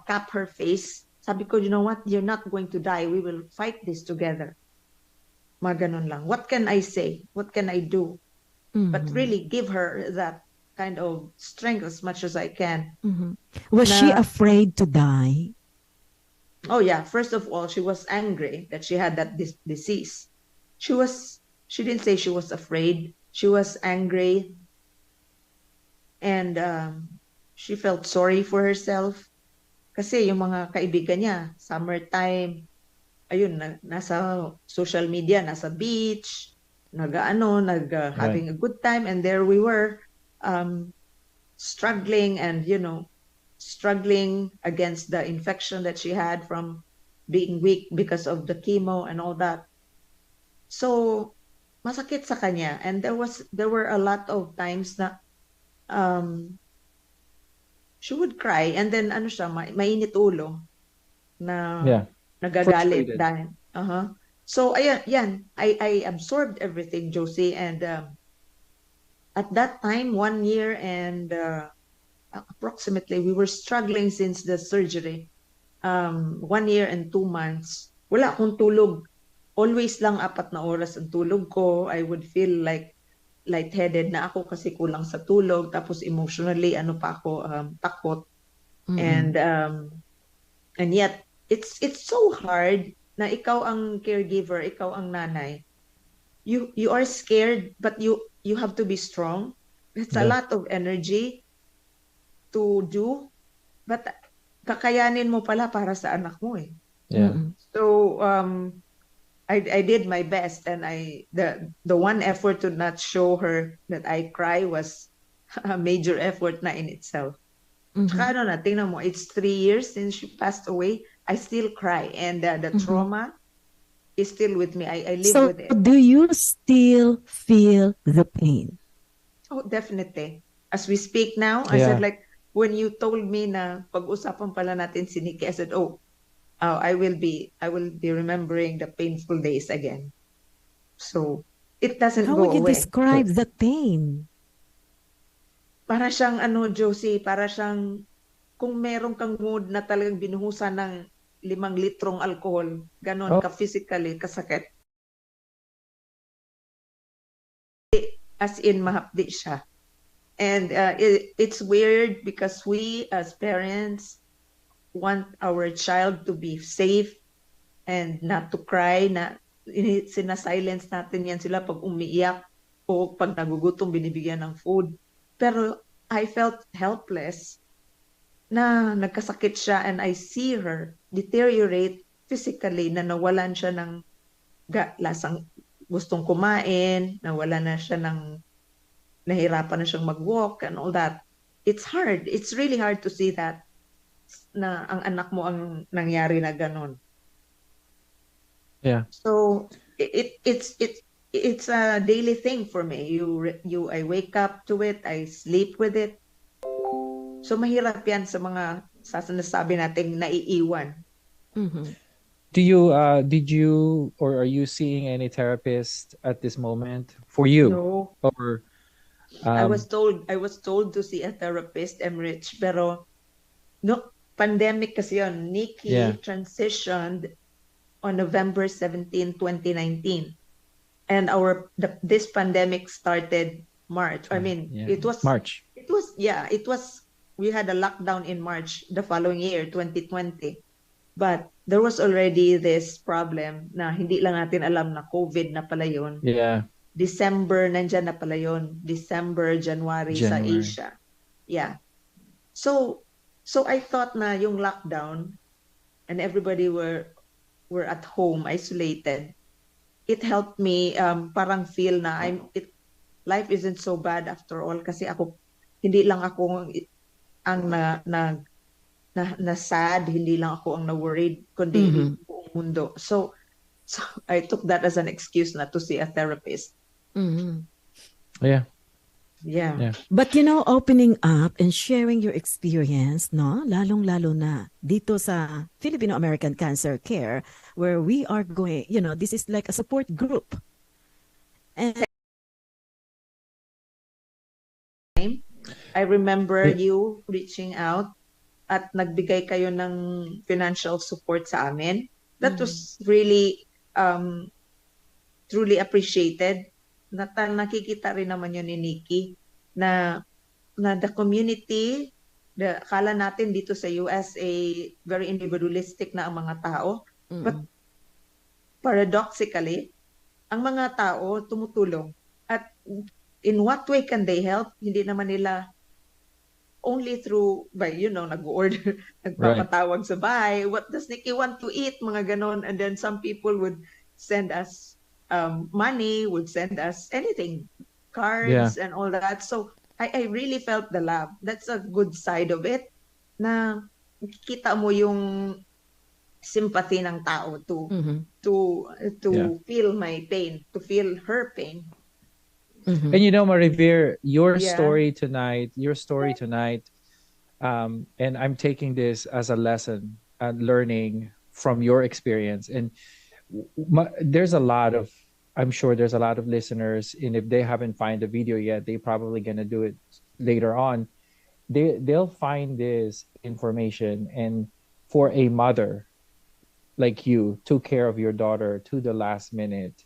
G: cap her face. Sabi ko, "You know what? You're not going to die. We will fight this together." Mga ganun lang. What can I say? What can I do? But really give her that kind of strength as much as I can.
E: Was she afraid to die?
G: Oh yeah. First of all, she was angry that she had that disease. She didn't say she was afraid. She was angry. And she felt sorry for herself. Kasi yung mga kaibigan niya, summertime, ayun, nasa social media, nasa beach, having a good time, and there we were, struggling and, struggling against the infection that she had from being weak because of the chemo and all that. So, masakit sa kanya, and there were a lot of times na she would cry, and then mainit ulo na nagagalit dahil. So ayan, I absorbed everything, Josie, and at that time, 1 year and approximately, we were struggling since the surgery. 1 year and 2 months. Wala akong tulog. Always lang 4 na oras ang tulog ko. I would feel like lightheaded na ako kasi kulang sa tulog. Tapos emotionally, takot. And yet, it's so hard na ikaw ang caregiver, ikaw ang nanay. You are scared, but you have to be strong. It's a lot of energy to do, but kakayanin mo pala para sa anak mo eh. So I did my best, and the one effort to not show her that I cry was a major effort na in itself. Tsaka tingnan mo, it's 3 years since she passed away. I still cry, and the trauma is still with me. I live with it.
E: So do you still feel the pain?
G: Oh, definitely. As we speak now, I said, like, when you told me na pag-usapan pala natin si Nikki, I said, I will be remembering the painful days again. So it doesn't
E: How
G: go away.
E: would you describe the pain?
G: Para siyang Josie, para siyang kung meron kang mood na talagang binuhusan ng 5 litrong alcohol, ganon ka physically kasakit. As in mahapdi siya. And it's weird because we as parents want our child to be safe and not to cry, na sinasilence natin yan sila pag umiiyak o pag nagugutom binibigyan ng food. Pero I felt helpless na nagkasakit siya, and I see her deteriorate physically, na nawalan siya ng lasang gustong kumain, nawalan na siya ng nahirapan na siyang mag-walk and all that. It's hard. It's really hard to see that na ang anak mo ang nangyari na ganon.
F: Yeah.
G: So it's a daily thing for me. I wake up to it, I sleep with it. So mahirap yan sa mga sinasabi nating naiiwan.
F: Do you did you or are you seeing any therapist at this moment for you?
G: No,
F: Or
G: I
F: um
G: was told to see a therapist, Emrich, pero no, pandemic kasi yun.
F: yeah,
G: Nikki transitioned on November 17, 2019. And this pandemic started March. I mean,
F: yeah, March.
G: we had a lockdown in March the following year, 2020. But there was already this problem na hindi lang natin alam na COVID na pala yun.
F: Yeah,
G: December, nandyan na pala yun. December, January sa
F: January.
G: Asia. Yeah. So I thought na yung lockdown and everybody were at home, isolated. It helped me parang feel na life isn't so bad after all kasi hindi lang ako ang na sad, hindi lang ako ang na worried kundi yung buong mundo. So I took that as an excuse not to see a therapist.
F: Yeah.
G: Yeah.
E: But opening up and sharing your experience, no? Lalong-lalo na dito sa Filipino American Cancer Care, where we are going, this is like a support group. And
G: I remember you reaching out at nagbigay kayo ng financial support sa amin. That was really truly appreciated. Nakikita rin naman yun ni Nikki na the community, akala natin dito sa US very individualistic na ang mga tao. But paradoxically, ang mga tao tumutulong. At in what way can they help? Hindi naman nila only through nag-order, nagpapatawag sa bahay. What does Nikki want to eat? Mga ganon. And then some people would send us money, would send us anything, cards and all that. So I really felt the love. That's a good side of it. Na nakikita mo yung sympathy ng tao to feel my pain, to feel her pain.
F: And Marivir, your story tonight, and I'm taking this as a lesson and learning from your experience. And I'm sure there's a lot of listeners, and if they haven't find the video yet, they probably gonna do it later on. They'll find this information, and for a mother like you took care of your daughter to the last minute,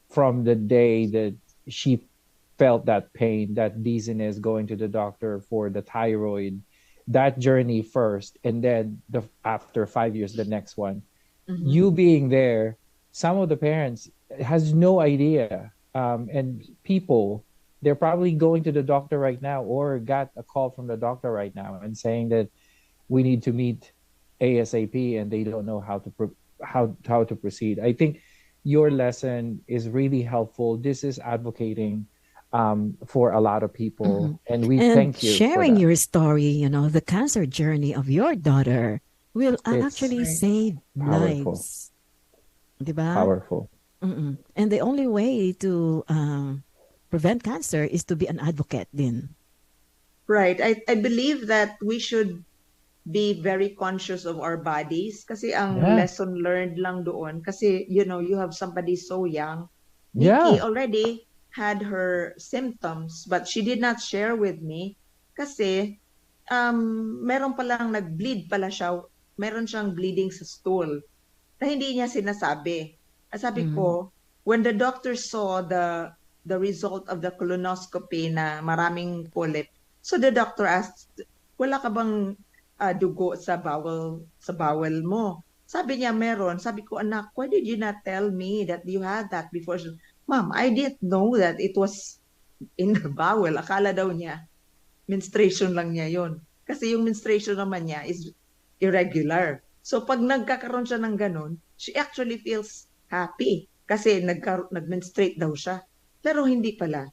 F: from the day that she felt that pain, that dizziness, going to the doctor for the thyroid, that journey first, and then after 5 years, the next one. You being there, some of the parents has no idea, and people, they're probably going to the doctor right now or got a call from the doctor right now and saying that we need to meet ASAP, and they don't know how to proceed. I think your lesson is really helpful. This is advocating for a lot of people, and we thank you.
E: Sharing your story, the cancer journey of your daughter will actually save lives. Diba?
F: Powerful.
E: And the only way to prevent cancer is to be an advocate din.
G: Right. I believe that we should be very conscious of our bodies kasi ang lesson learned lang doon kasi you have somebody so young. Nikki already had her symptoms, but she did not share with me kasi meron palang nag-bleed pala siya, meron siyang bleeding sa stool na hindi niya sinasabi. Sabi ko, when the doctor saw the result of the colonoscopy na maraming polyp, so the doctor asked, wala ka bang dugo sa bowel mo? Sabi niya, meron. Sabi ko, anak, why did you not tell me that you had that before? Ma'am, I didn't know that it was in the bowel. Akala daw niya, menstruation lang niya yon. Kasi yung menstruation naman niya is irregular. So pag nagkakaroon siya ng ganun, she actually feels happy kasi nag-menstruate daw siya. Pero hindi pala.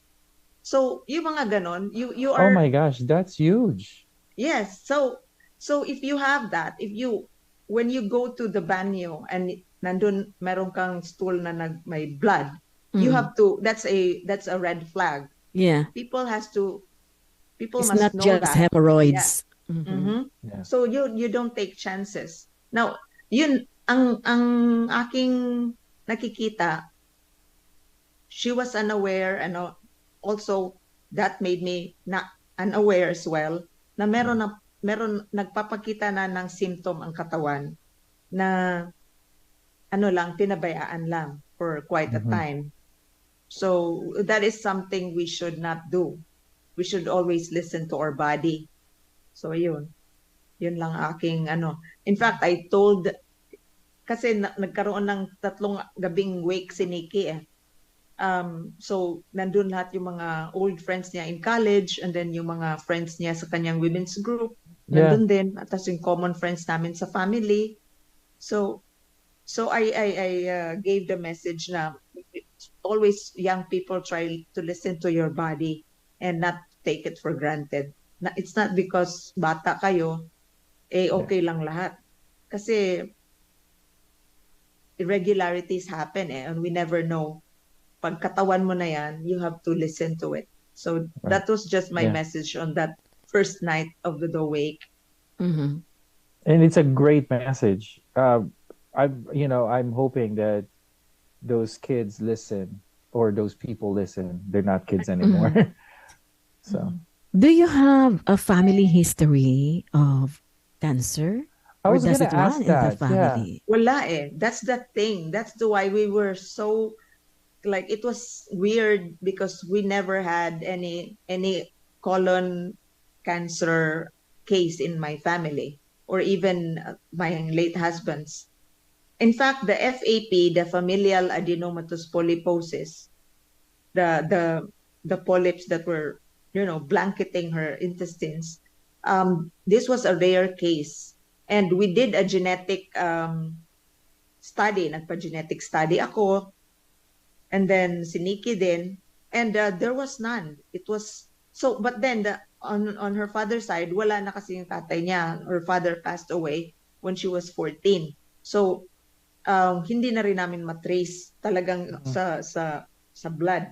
G: So yung mga ganun, you are...
F: Oh my gosh, that's huge.
G: Yes. So if you have that, when you go to the banyo and nandun meron kang stool na may blood, you have to, that's a red flag.
E: Yeah.
G: People must know
E: it's not just
G: that.
E: hemorrhoids.
G: Yeah. So you don't take chances. Now, ang aking nakikita, she was unaware, and also that made me not unaware as well, na meron nagpapakita na ng symptom ang katawan na lang, pinabayaan lang for quite a time. So that is something we should not do. We should always listen to our body. So yun lang aking In fact, I told, kasi nagkaroon ng 3 gabing wake si Nikki eh. So nandun lahat yung mga old friends niya in college, and then yung mga friends niya sa kanyang women's group nandun din, at tapos yung common friends namin sa family. So I gave the message na always, young people, try to listen to your body and not take it for granted. Na it's not because bata kayo okay lang lahat, kasi irregularities happen and we never know. Pag katawan mo na yan, you have to listen to it. So that was just my message on that first night of the wake.
F: And it's a great message. I'm hoping that those kids listen, or those people listen. They're not kids anymore. So,
E: do you have a family history of cancer?
F: I was
E: going to
F: ask that.
E: Family?
G: Wala eh. That's the thing. That's why we were so, like, it was weird because we never had any colon cancer case in my family, or even my late husband's. In fact, the FAP, the familial adenomatous polyposis, the polyps that were, blanketing her intestines, this was a rare case. And we did a genetic study, nagpa-genetic study ako, and then si Nikki din, and there was none. It was, so, but then on her father's side, wala na kasi yung tatay niya. Her father passed away when she was 14. So, hindi na rin namin matrace talagang sa blood.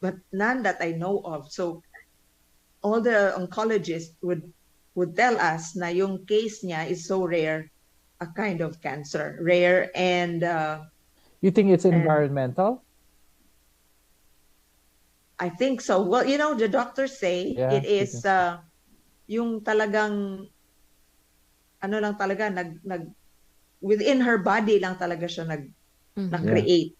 G: But none that I know of. So all the oncologists would tell us na yung case niya is so rare, a kind of cancer. Rare and...
F: you think it's environmental?
G: I think so. Well, the doctors say it is yung talagang lang talaga within her body lang talaga siya nag-create.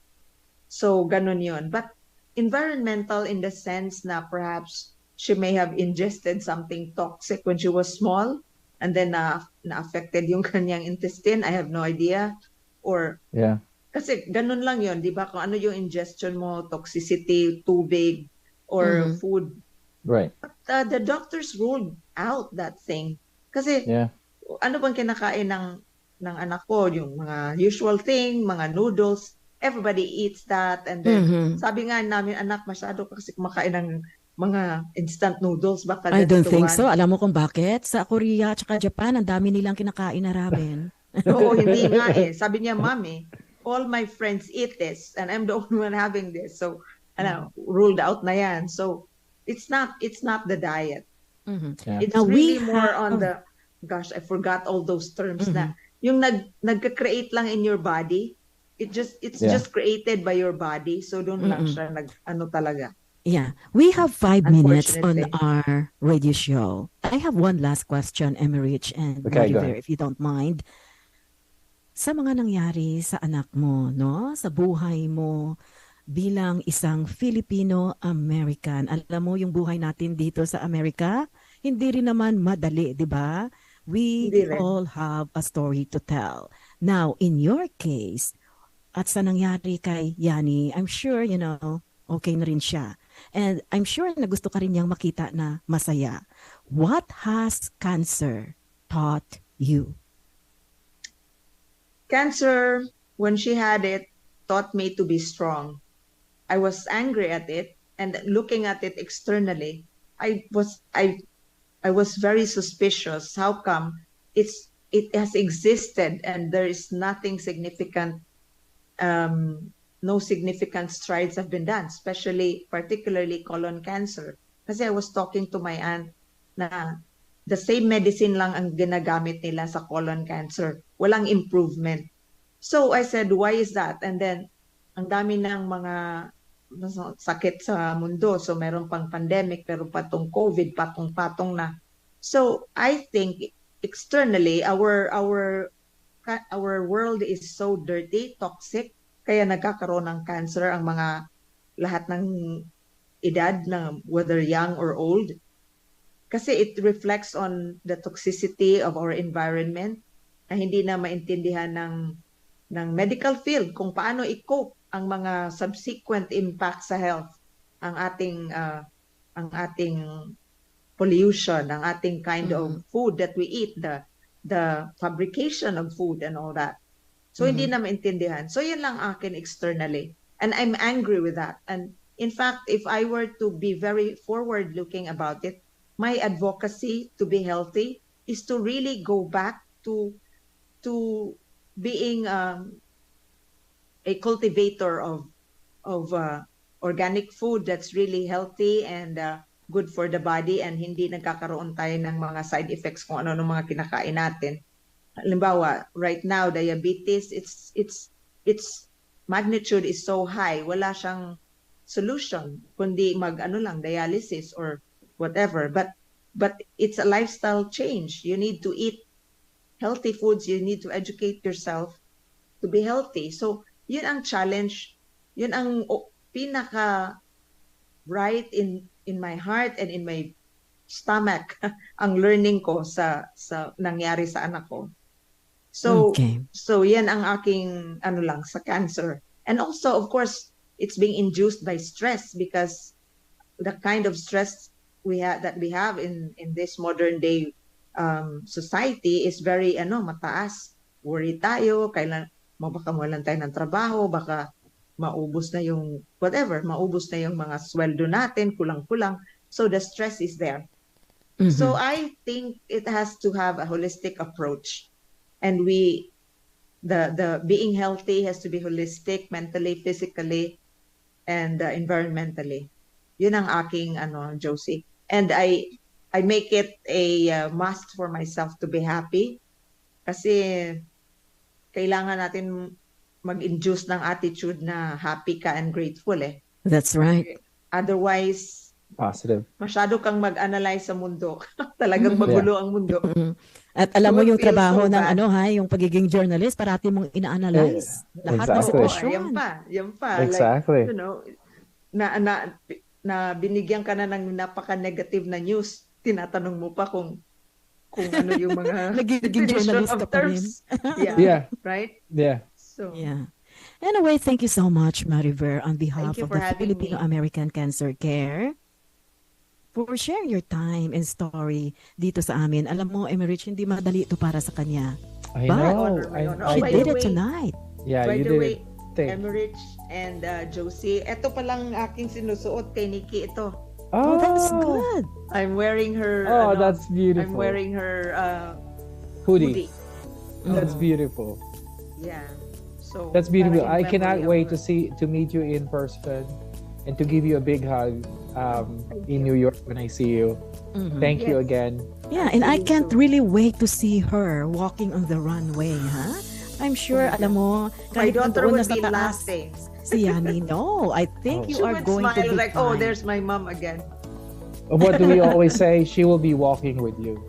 G: So, ganun yun. But environmental in the sense na perhaps she may have ingested something toxic when she was small, and then na-affected yung kanyang intestine. I have no idea. Or, kasi ganun lang yun, di ba? Kung ano yung ingestion mo, toxicity, tubig, or food.
F: Right.
G: But the doctors ruled out that thing. Kasi, ano bang kinakain ng anak ko, yung mga usual thing, mga noodles, everybody eats that, and then sabi nga namin, anak, masyado ka kasi kumakain ng mga instant noodles, baka
E: I don't think so. Alam mo kung bakit? Sa Korea at Japan, ang dami nilang kinakain na ramen.
G: Oo, hindi nga eh. Sabi niya, Mommy, all my friends eat this and I'm the only one having this. So, ruled out na yan. So, it's not the diet. It's really more on the, gosh, I forgot all those terms na yung nagka-create lang in your body. It's just created by your body. So doon lang siya talaga.
E: Yeah. We have 5 minutes on our radio show. I have one last question, Emerich and Oliver, if you don't mind. Sa mga nangyari sa anak mo, no? Sa buhay mo bilang isang Filipino American. Alam mo yung buhay natin dito sa Amerika, hindi rin naman madali, 'di ba? We all have a story to tell. Now, in your case, at sa nangyari kay Yani, I'm sure, okay na rin siya. And I'm sure na gusto ka rin niyang makita na masaya. What has cancer taught you?
G: Cancer, when she had it, taught me to be strong. I was angry at it, and looking at it externally, I was very suspicious. How come it has existed and there is nothing significant, no significant strides have been done, particularly colon cancer. Kasi I was talking to my aunt na the same medicine lang ang ginagamit nila sa colon cancer. Walang improvement. So I said, why is that? And then, ang dami ng mga sakit sa mundo. So meron pang pandemic, meron pa tong COVID, patong-patong na. So I think externally, our world is so dirty, toxic, kaya nagkakaroon ng cancer ang mga lahat ng edad, na whether young or old. Kasi it reflects on the toxicity of our environment na hindi na maintindihan ng medical field kung paano i-cope ang mga subsequent impact sa health, ang ating pollution, ang ating kind of food that we eat, the fabrication of food and all that. So hindi na maintindihan. So yun lang akin externally. And I'm angry with that. And in fact, if I were to be very forward-looking about it, my advocacy to be healthy is to really go back to being a cultivator of organic food that's really healthy and good for the body, and hindi nagkakaroon tayo ng mga side effects kung ano ng mga kinakain natin. Halimbawa, right now, diabetes, its magnitude is so high, wala siyang solution kundi dialysis or whatever. But it's a lifestyle change. You need to eat healthy foods. You need to educate yourself to be healthy. So yun ang challenge. Yun ang pinaka right in my heart and in my stomach ang learning ko sa nangyari sa anak ko. So so yan ang aking sa cancer. And also, of course, it's being induced by stress, because the kind of stress we have in this modern day society is very mataas. Worry tayo, baka mawalan tayo ng trabaho, baka maubos na yung mga sweldo natin, kulang-kulang. So the stress is there. So I think it has to have a holistic approach. And the being healthy has to be holistic, mentally, physically, and environmentally. Yun ang aking Josie. And I make it a must for myself to be happy, kasi kailangan natin mag-induce ng attitude na happy ka and grateful eh.
E: That's right.
G: Otherwise,
F: positive.
G: Masyado kang mag-analyze sa mundo. Talagang magulo ang mundo.
E: At alam mo yung trabaho ng yung pagiging journalist, parati mong ina-analyze lahat ng sitwasyon.
G: Yan pa.
F: Exactly.
G: Like, na binigyan ka na ng napaka-negative na news, tinatanong mo pa kung ano yung mga
E: nagiging journalist ka pa rin.
G: Yeah. Right?
F: Yeah.
G: So,
E: yeah. Anyway, thank you so much, Mariver, on behalf of the Filipino American Cancer Care, for sharing your time and story dito sa amin. Alam mo, Emerich, hindi madali ito para sa kanya.
F: I know.
E: She did it tonight.
F: Yeah,
G: by
F: you
G: the
F: did
G: way,
F: it.
G: Emerich and Josie, ito palang aking sinusuot kay Nikki ito.
E: Oh, that's good.
G: I'm wearing her.
F: That's beautiful.
G: I'm wearing her
F: hoodie. That's beautiful.
G: Yeah. So
F: that's beautiful. I cannot wait to meet you in person and to give you a big hug in New York when I see you. Thank you again.
E: Yeah, and I can't really wait to see her walking on the runway, huh? I'm sure, alam mo,
G: my daughter would be laughing.
E: Si Yani, no, I think you are going to be
G: like,
E: fine.
G: oh, there's my mom again.
F: What do we always say? She will be walking with you.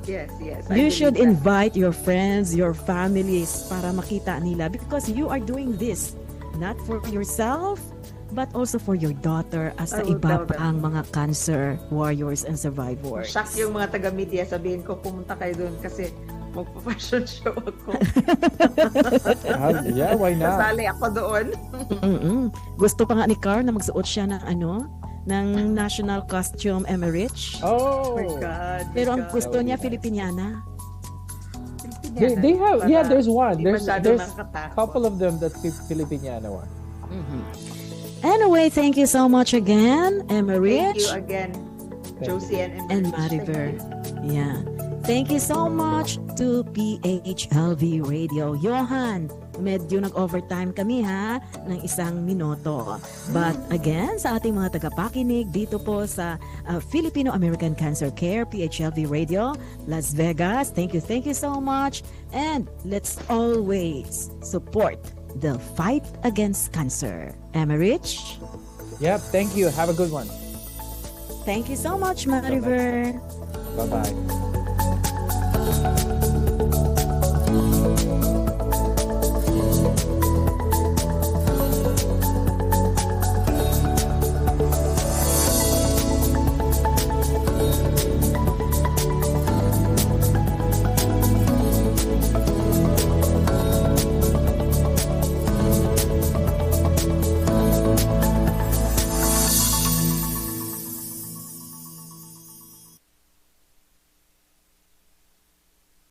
G: Yes.
E: You should invite your friends, your families para makita nila, because you are doing this not for yourself but also for your daughter as sa iba pang mga cancer warriors and survivors.
G: Shock yung mga taga-media, sabihin ko pumunta kayo doon kasi magpa-fashion show ako.
F: Yeah, why not?
G: Kasali ako doon.
E: Gusto pa nga ni Carl na magsuot siya ng ng national costume, Emerich.
F: Oh
G: my God.
E: Pero ang gusto niya, Filipiniana.
F: They have, there's one. There's a couple of them that Filipiniana one.
E: Anyway, thank you so much again, Emerich.
G: Thank you again, Josie and
E: Mariver. Yeah. Thank you so much to PHLV Radio. Johan, medyo nag-overtime kami ha ng 1 minuto. But again, sa ating mga tagapakinig dito po sa Filipino American Cancer Care, PHLV Radio, Las Vegas, thank you so much. And let's always support the fight against cancer. Am I Rich?
F: Yep, thank you. Have a good one.
E: Thank you so much, Mariver.
F: Bye-bye.